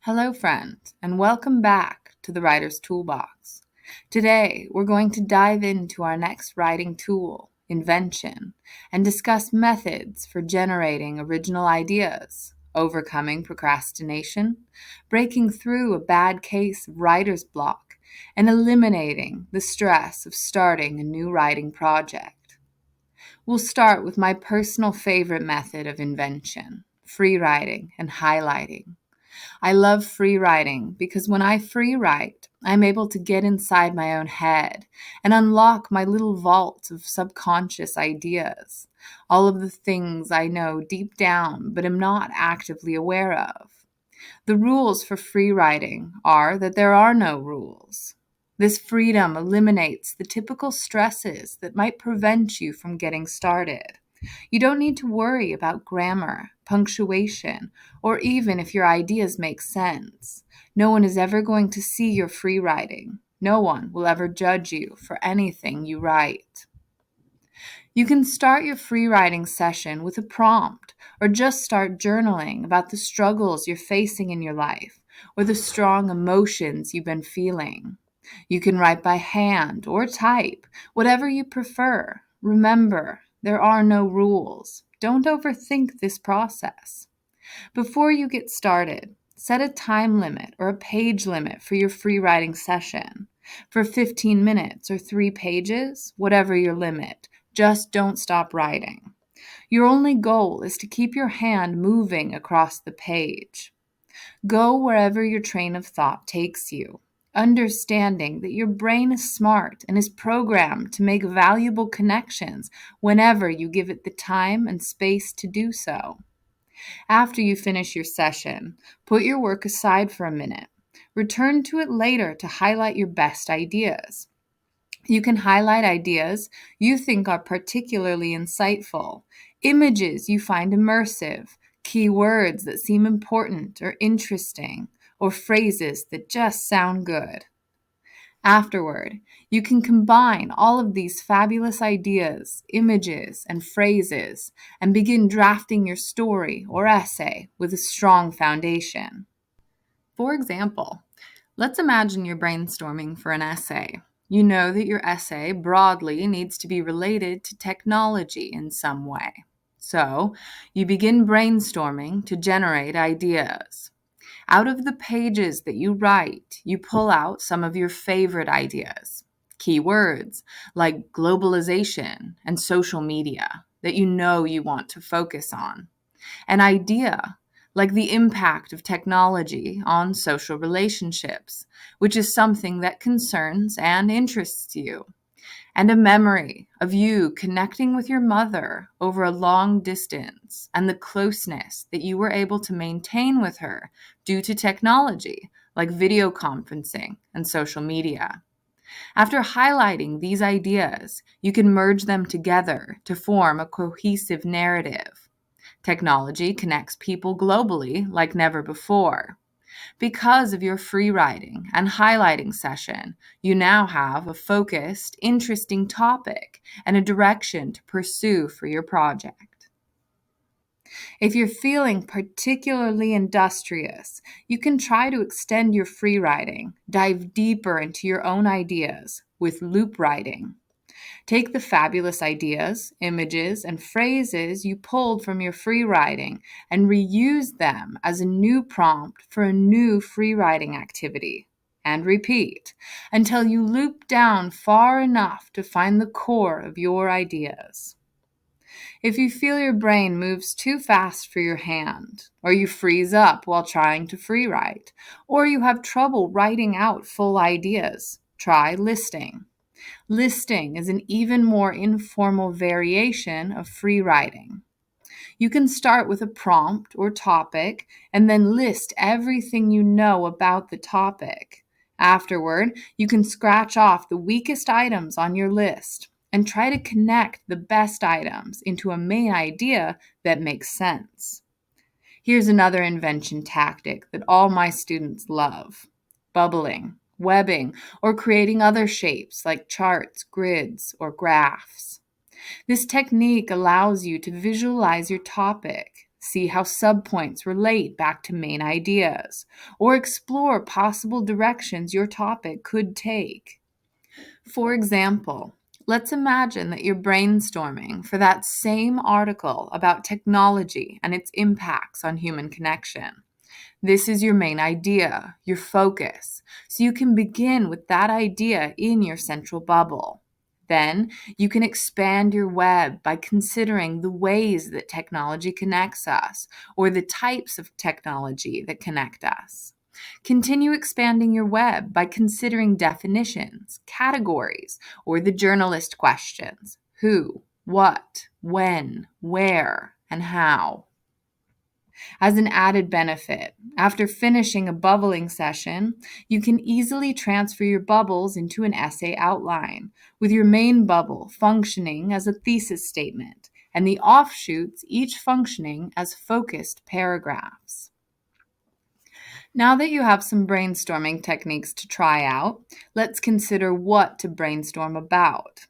Hello, friend, and welcome back to the Writer's Toolbox. Today, we're going to dive into our next writing tool, Invention, and discuss methods for generating original ideas, overcoming procrastination, breaking through a bad case of writer's block, and eliminating the stress of starting a new writing project. We'll start with my personal favorite method of invention, free writing and highlighting. I love free writing because when I free write, I'm able to get inside my own head and unlock my little vault of subconscious ideas, all of the things I know deep down but am not actively aware of. The rules for free writing are that there are no rules. This freedom eliminates the typical stresses that might prevent you from getting started. You don't need to worry about grammar, punctuation, or even if your ideas make sense. No one is ever going to see your free writing. No one will ever judge you for anything you write. You can start your free writing session with a prompt or just start journaling about the struggles you're facing in your life or the strong emotions you've been feeling. You can write by hand or type, whatever you prefer. Remember, there are no rules. Don't overthink this process. Before you get started, set a time limit or a page limit for your free writing session. For 15 minutes or 3 pages, whatever your limit, just don't stop writing. Your only goal is to keep your hand moving across the page. Go wherever your train of thought takes you, understanding that your brain is smart and is programmed to make valuable connections whenever you give it the time and space to do so. After you finish your session, put your work aside for a minute. Return to it later to highlight your best ideas. You can highlight ideas you think are particularly insightful, images you find immersive, keywords that seem important or interesting, or phrases that just sound good. Afterward, you can combine all of these fabulous ideas, images, and phrases and begin drafting your story or essay with a strong foundation. For example, let's imagine you're brainstorming for an essay. You know that your essay broadly needs to be related to technology in some way. So, you begin brainstorming to generate ideas. Out of the pages that you write, you pull out some of your favorite ideas, keywords like globalization and social media that you know you want to focus on. An idea like the impact of technology on social relationships, which is something that concerns and interests you. And a memory of you connecting with your mother over a long distance and the closeness that you were able to maintain with her due to technology like video conferencing and social media. After highlighting these ideas, you can merge them together to form a cohesive narrative. Technology connects people globally like never before. Because of your free writing and highlighting session, you now have a focused, interesting topic and a direction to pursue for your project. If you're feeling particularly industrious, you can try to extend your free writing, dive deeper into your own ideas with loop writing. Take the fabulous ideas, images, and phrases you pulled from your free writing and reuse them as a new prompt for a new free writing activity. And repeat until you loop down far enough to find the core of your ideas. If you feel your brain moves too fast for your hand, or you freeze up while trying to free write, or you have trouble writing out full ideas, try listing. Listing is an even more informal variation of free writing. You can start with a prompt or topic and then list everything you know about the topic. Afterward, you can scratch off the weakest items on your list and try to connect the best items into a main idea that makes sense. Here's another invention tactic that all my students love: bubbling, webbing, or creating other shapes like charts, grids, or graphs. This technique allows you to visualize your topic, See how subpoints relate back to main ideas, or explore possible directions your topic could take. For example, let's imagine that you're brainstorming for that same article about technology and its impacts on human connection. This is your main idea, your focus, so you can begin with that idea in your central bubble. Then you can expand your web by considering the ways that technology connects us or the types of technology that connect us. Continue expanding your web by considering definitions, categories, or the journalist questions: who, what, when, where, and how. As an added benefit, after finishing a bubbling session, you can easily transfer your bubbles into an essay outline, with your main bubble functioning as a thesis statement, and the offshoots each functioning as focused paragraphs. Now that you have some brainstorming techniques to try out, let's consider what to brainstorm about.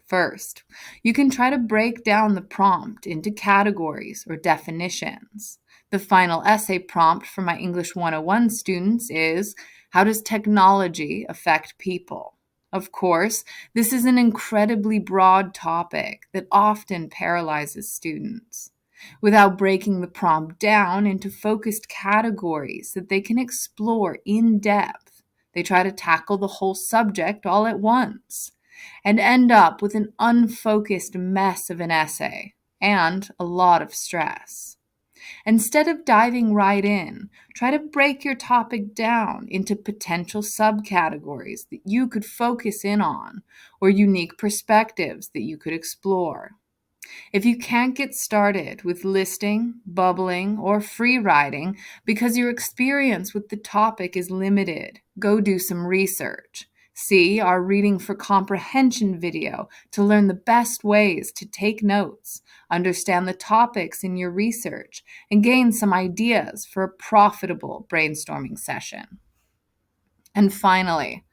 First, you can try to break down the prompt into categories or definitions. The final essay prompt for my English 101 students is, how does technology affect people? Of course, this is an incredibly broad topic that often paralyzes students. Without breaking the prompt down into focused categories that they can explore in depth, they try to tackle the whole subject all at once and end up with an unfocused mess of an essay and a lot of stress. Instead of diving right in, try to break your topic down into potential subcategories that you could focus in on or unique perspectives that you could explore. If you can't get started with listing, bubbling, or free writing because your experience with the topic is limited, go do some research. See our Reading for Comprehension video to learn the best ways to take notes, understand the topics in your research, and gain some ideas for a profitable brainstorming session. And finally,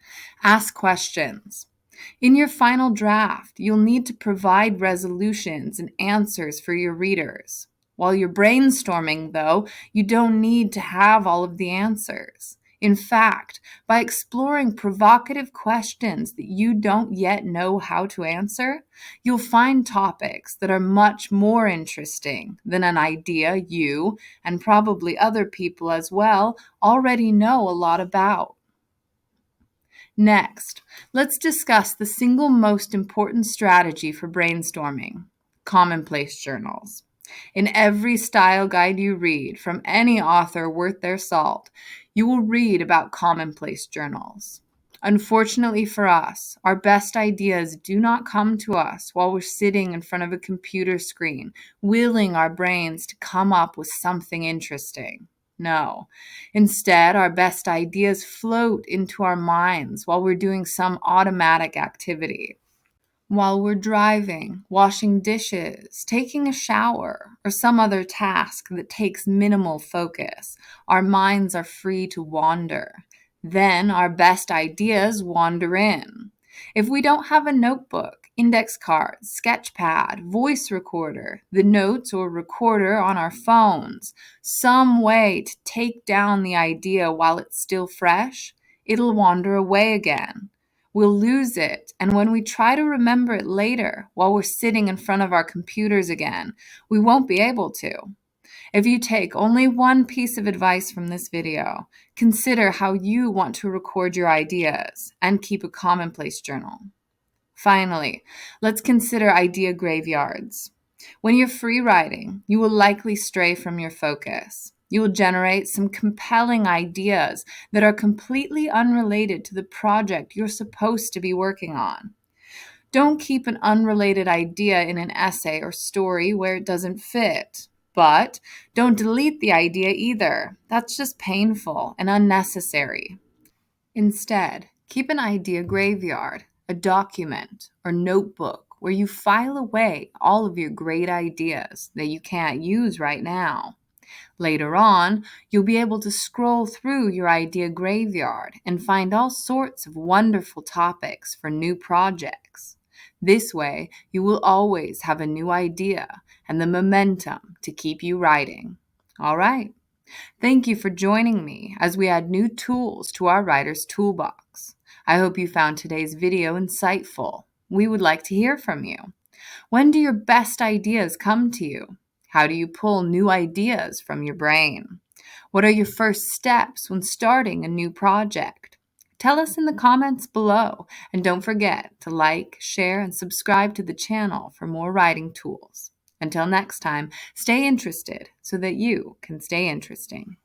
ask questions. In your final draft, you'll need to provide resolutions and answers for your readers. While you're brainstorming, though, you don't need to have all of the answers. In fact, by exploring provocative questions that you don't yet know how to answer, you'll find topics that are much more interesting than an idea you, and probably other people as well, already know a lot about. Next, let's discuss the single most important strategy for brainstorming: commonplace journals. In every style guide you read from any author worth their salt, you will read about commonplace journals. Unfortunately for us, our best ideas do not come to us while we're sitting in front of a computer screen, willing our brains to come up with something interesting. No. Instead, our best ideas float into our minds while we're doing some automatic activity. While we're driving, washing dishes, taking a shower, or some other task that takes minimal focus, our minds are free to wander. Then our best ideas wander in. If we don't have a notebook, index cards, sketch pad, voice recorder, the notes or recorder on our phones, some way to take down the idea while it's still fresh, it'll wander away again. We'll lose it, and when we try to remember it later while we're sitting in front of our computers again, we won't be able to. If you take only one piece of advice from this video, consider how you want to record your ideas and keep a commonplace journal. Finally, let's consider idea graveyards. When you're free writing, you will likely stray from your focus. You will generate some compelling ideas that are completely unrelated to the project you're supposed to be working on. Don't keep an unrelated idea in an essay or story where it doesn't fit. But don't delete the idea either. That's just painful and unnecessary. Instead, keep an idea graveyard, a document or notebook where you file away all of your great ideas that you can't use right now. Later on, you'll be able to scroll through your idea graveyard and find all sorts of wonderful topics for new projects. This way, you will always have a new idea and the momentum to keep you writing. All right. Thank you for joining me as we add new tools to our writer's toolbox. I hope you found today's video insightful. We would like to hear from you. When do your best ideas come to you? How do you pull new ideas from your brain? What are your first steps when starting a new project? Tell us in the comments below, and don't forget to like, share, and subscribe to the channel for more writing tools. Until next time, stay interested so that you can stay interesting.